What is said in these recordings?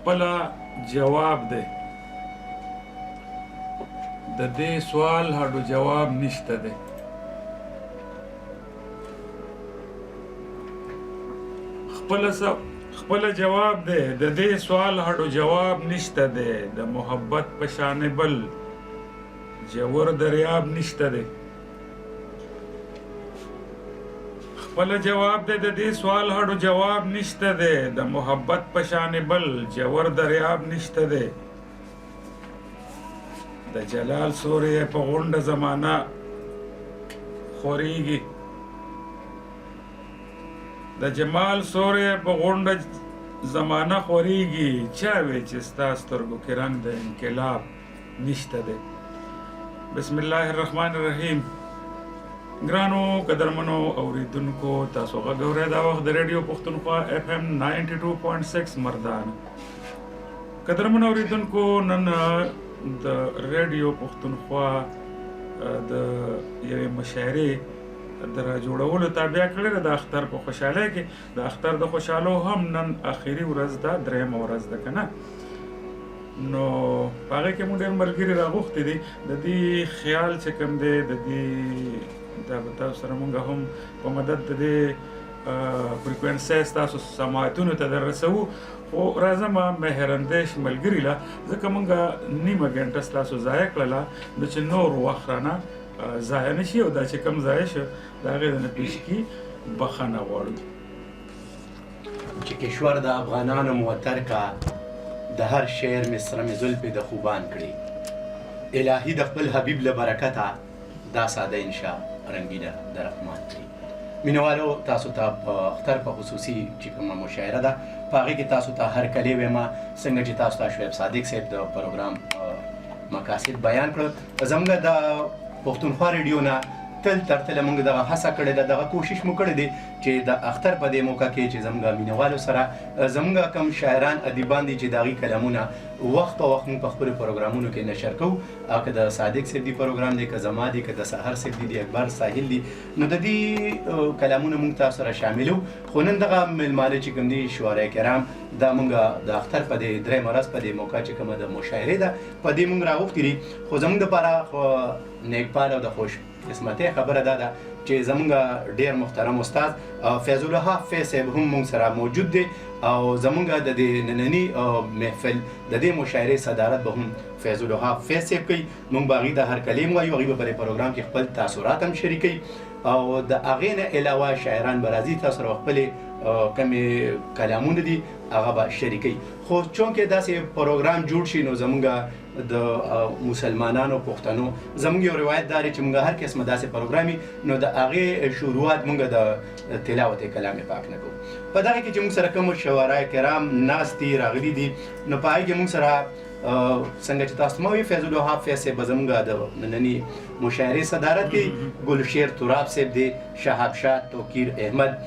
خپله جواب دی د دې سوال هډو جواب نشته دی خپله جواب دی د دې سوال هډو جواب نشته دی د محبت په شان بل ژور دریاب نشته دی خپله جواب دی د دې سوال هډو جواب نشته دی د محبت په شان بل ژور دریاب نشته دی د جلال سورې په غونډه زمانه خورېږي د جمال سورې په غونډه زمانه خورېږي چا وی چې ستا سترګو کې رنګ د انقلاب نشته دی بسم الله الرحمن الرحیم ګرانو قدرمنو اوریدونکو تاسو غږ اورئ دا وخت د ریډیو پښتونخوا FM 92.6 مردان قدرمنو اوریدونکو نن د ریډیو پښتونخوا د یوې مشاعرې د راجوړولو تابع کړې ده د اختر په خوشحالۍ کې د اختر د خوشحالو هم نن اخري ورځ ده درېیمه ورځ ده که نه نو په هغې کې مونږ ډېر ملګري راغوښتي دي د دې خیال چې کوم دی د دې دا به تاسو سره مونږ هم په مدد د دې فریکوینسۍ ستاسو سماعتونو ته در رسوو خو راځم مهرندیش ملګري له ځکه مونږ نیمه ګنټه ستاسو ضایع کړله نو چې نور وخت رانه ضایع نه شي او دا چې کم ضایع شو د هغې د نه پیشکي بخښنه غواړو چې کشور د افغانانو موتر کا د هر شعر مصره مې زلفې د خوبان کړي الهي د خپل حبیب له برکته دا ساده انشا رنګینه د رحمان کړي مینوالو تاسو ته په اختر په خصوصي چې کومه مشاعره ده په هغې کې تاسو ته هرکلی ویمه څنګه چې تاسو ته شعیب صادق صاحب د پروګرام مقاصد بیان کړل زموږ د پښتونخوا ریډیو نه تل تر تله موږ دغه هڅه کړې ده دغه کوشش مو کړی دی چې د اختر په دې موقع کې چې زموږ مینوالو سره زموږ کم شاعران ادیبان دي چې د هغوی کلامونه وخت په وخت موږ په خپلو پروګرامونو کې نشر کوو او که د صادق صاحب دی پروګرام دی که زما دی که د سحر صاحب دی د اکبر ساحل دی نو د دې کلامونه موږ تاسو سره شاملو خو نن دغه میلمانه چې کوم دي شعرای کرام دا موږ د اختر په دې درېیمه ورځ په دې موقع چې کومه د مشاعرې ده په دې موږ راغوښتي دي خو زموږ دپاره نیکپال او د خوش قسمتۍ خبره دا ده چې زموږ ډېر محترم استاد فیض الله فیض صاحب هم موږ سره موجود دی او زموږ د دې ننني محفل د دې مشاعرې صدارت به هم فیض الله فیض صاحب کوي موږ به هغوی ته هرکلی هم وایو هغوی به په دې پروګرام کې خپل تاثرات هم شریکوي او د هغې نه علاوه شاعران به راځي تاسو سره خپلې کمې کلامونه دي هغه به شریکوي خو چونکې داسې پروګرام جوړ شي نو زموږ د مسلمانانو پښتنو زموږ یو روایت دا دی چې موږ هر قسمه داسې پروګرام وي نو د هغې شروعات موږ د تلاوت کلام پاک نه کوو په دغه کې چې موږ سره کوم شعرای کرام ناست دي راغلي دي نو په هغې کې موږ سره څنګه چې تاسو ما وی فیض الله حافظ صاحب به زموږ د ننني مشاعرې صدارت کوي ګلشیر تراب صاحب دی شهاب شاه توکیر احمد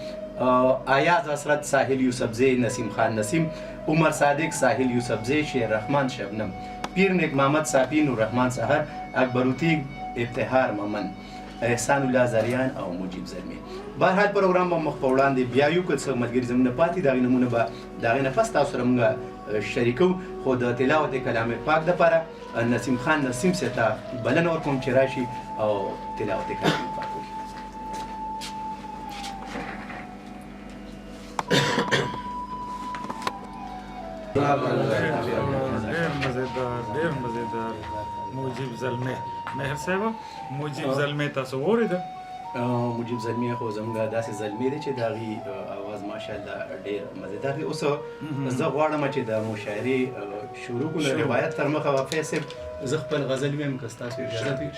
آیاز حسرت ساحل یوسفزی نسیم خان نسیم عمر صادق ساحل یوسفزی شیر رحمان شبنم پیر نیک محمد صافی نور رحمان سحر اکبروتی ابتهار ممن احسان الله زریان او مجیب زلمی بهرحال پروګرام به مخ په وړاندې بیا یو که څه ملګري زموږ نه پاتې د هغې نومونه به د هغې نه پس تاسو سره موږ شریکو خو د تلاوت کلام پاک دپاره نسیم خان نسیم صاحب ته بلنه ورکوم چې راشي او تلاوت کلام پاک وکړي ډېر مزیدار موجب زلمی مهر صاحب موجب زلمی تاسو واورېده مجیب زلمی خو زموږ داسې زلمی دی چې د هغې اواز ماشاءالله ډېر مزیدار دی اوس زه غواړم چې د مشاعرې شروع کړو روایت تر مخه فیض صاحب زه خپل غزل ویم که ستاسو اجازه وي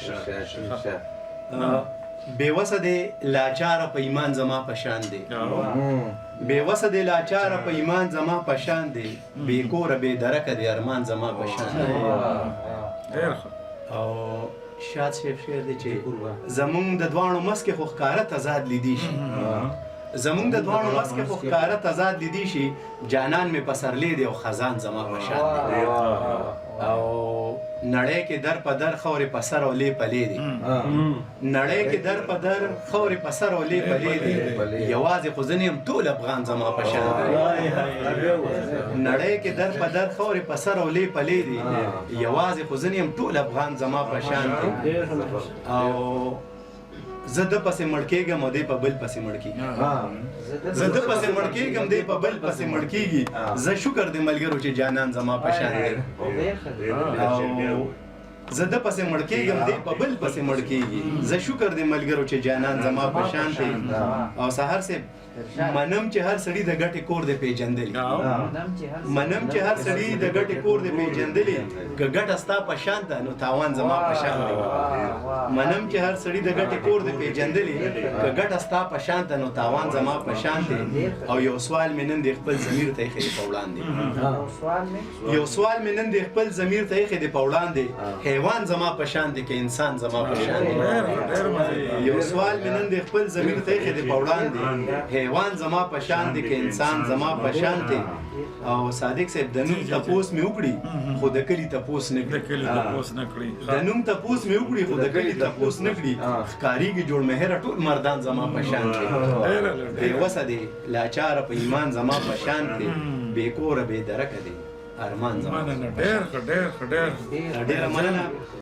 بېوسه دی لاچاره په ایمان زما په شان دی بېوسه دی لاچاره په ایمان زما په شان دی بې کوره بې درکه دی ارمان زما په شان دی او شاد صاحب شعر دی چې زمونږ د دواړو منځ کې خو ښکاره تضاد لیدی شي زمونږ د دواړو منځ کې خو ښکاره تضاد لیدی شي جانان مې پسرلی دی او خزان زما په شان دی او نړۍ کې در په در خورې په سر او لې پلې دي نړۍ کې در په در خورې په سر او لې پلې دي یوازې خو زه نه یم ټول افغان زما په شان دی نړۍ کې در په در خورې په سر او لې پلې دي یوازې خو زه نه یم ټول افغان زما په شان دی او زه د پسې مړ کېږم او دی په بل پسې مړ کېږي زه د پسې مړ کېږم دی په بل پسې مړ کېږي زه شکر د ملګرو چې جانان زما په شان دی او زه د پسې مړ کېږم دی په بل پسې مړ کېږي زه شکر د ملګرو چې جانان زما په شان دی او سهار سے منم چې هر سړی د ګټې کور دی پیژندلی منم چې هر سړی د ګټې کور دی پیژندلی که ګټه ستا په شان ده نو تاوان زما په شان دی منم چې هر سړی د ګټې کور دی پیژندلی که ګټه ستا په شان ده نو تاوان زما په شان دی او یو سوال مې نن د خپل ضمیر ته ایښی دی په وړاندې یو سوال مې نن د خپل ضمیر ته ایښی دی په وړاندې حیوان زما په شان دی که انسان زما په شان دی یو سوال مې نن د خپل ضمیر ته ایښی دی په وړاندې حیوان زما په شان دی که انسان زما په شان دی او صادق صاحب د نوم تپوس مې وکړي خو د کلي تپوس نه کړي د نوم تپوس مې وکړي خو د کلي تپوس نه کړي ښکارېږي جوړ مهره ټول مردان زما په شان دی بېوسه دی لاچاره په ایمان زما په شان دی بې کوره بې درکه دی ارمان زما ډېر مننه